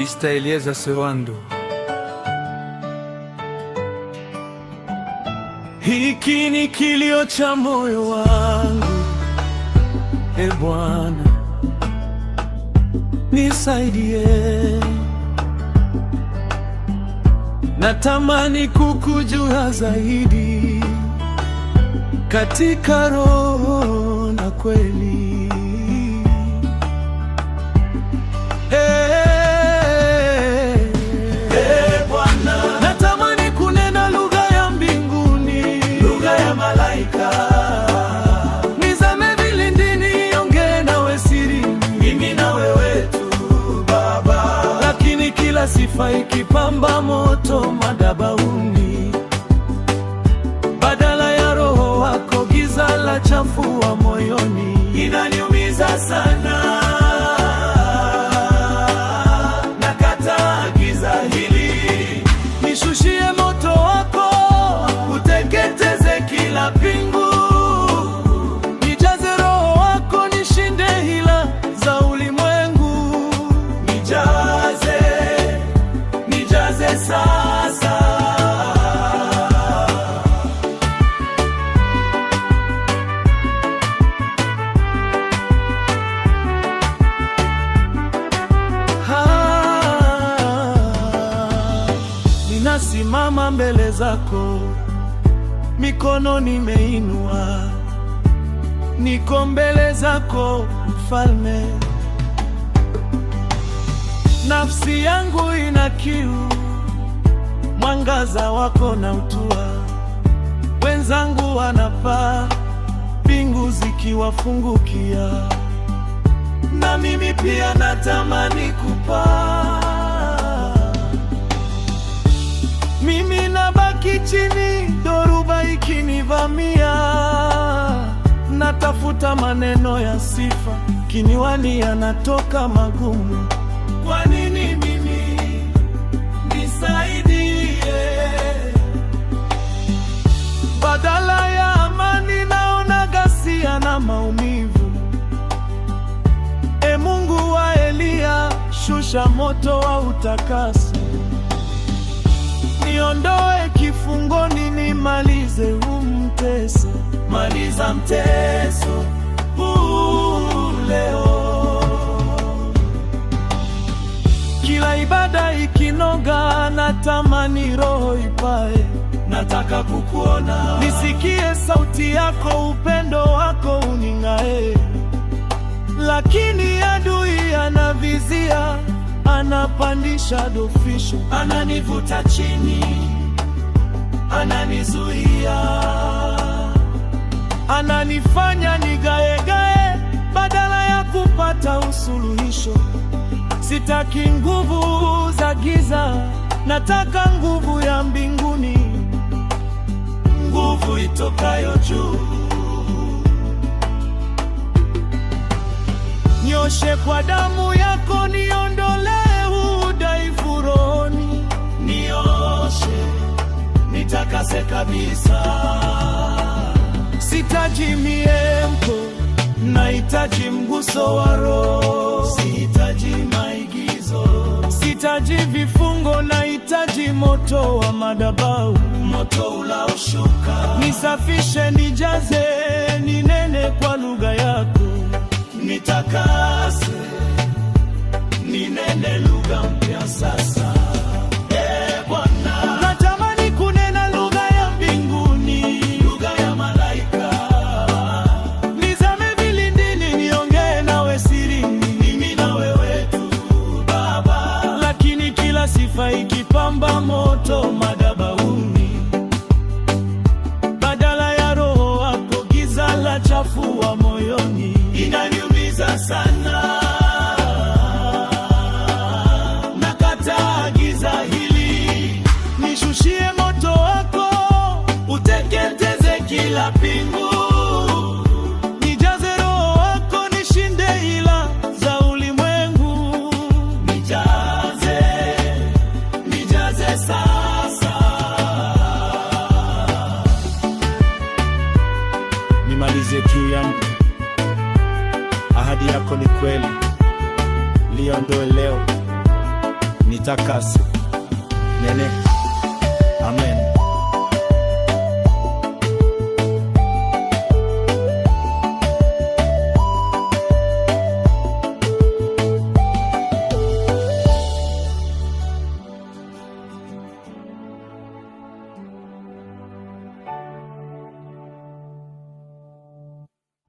Lista Elieza Sewando. Hiki ni kilio cha moyo wangu, e Bwana, nisaidie. Natamani kukujua zaidi katika roho na kweli. Bwana, natamani kunena lugha ya mbinguni, lugha ya malaika. Nizame vilindini, niongee nawe siri, mimi na wewe tu Baba. Lakini kila sifa ikipamba moto madhabahuni, badala ya roho wako giza la chafua moyoni. Inaniumiza sana, nakataa giza hili. Nishushie moto wako, uteketeze kila pingu. Nijaze roho wako, nishinde hila za ulimwengu. Nijaze sasa. Ninasimama mbele zako, mikono nimeinua, niko mbele zako Mfalme. Nafsi yangu ina kiu, mwangaza wako na utua. Wenzangu wanapaa, mbingu zikiwafungukia, na mimi pia natamani kupaa. Mimi nabaki chini, dhoruba ikinivamia. Natafuta maneno ya sifa, kinywani yanatoka magumu. Kwa nini mimi? Nisaidie. Badala ya amani naona ghasia na maumivu. E Mungu wa Eliya, shusha moto wa utakaso. Niondoe kifungoni, nimalize mteso. Maliza mteso leo. Kila ibada ikinoga, natamani roho ipae. Nataka kukuona, nisikie sauti yako, upendo wako uning'ae. Lakini adui anavizia, anapandisha dofisho, ananivuta chini, ananizuia, ananifanya nigaegae badala ya kupata usuluhisho. Sitaki nguvu za giza, nataka nguvu ya mbinguni, nguvu itokayo juu. Nyoshe kwa damu yako, niondolee udhaifu rohoni. Nioshe, nitakase kabisa. Sitaji miemko, nahitaji mguso wa Roho. Sihitaji maigizo, sihitaji vifungo, nahitaji moto wa madhabahu, moto unaoshuka. Nisafishe, nijaze, ninene kwa lugha yako. Nitakase, ninene lugha mpya sasa. Bwana, natamani kunena lugha ya mbinguni, lugha ya malaika. Nizame vilindini, niongee nawe siri, mimi na wewe tu Baba. Lakini kila sifa ikipamba moto madhabahuni, badala ya roho wako giza la chafua moyoni. Inaniumiza sana, nakataa giza hili. Nishushie moto wako, uteketeze kila pingu. Nijaze roho wako, nishinde hila za ulimwengu. Nijaze sasa. Nimalize juu yangu, ahadi yako ni kweli. Liondoe leo, nitakase. Nene. Amen.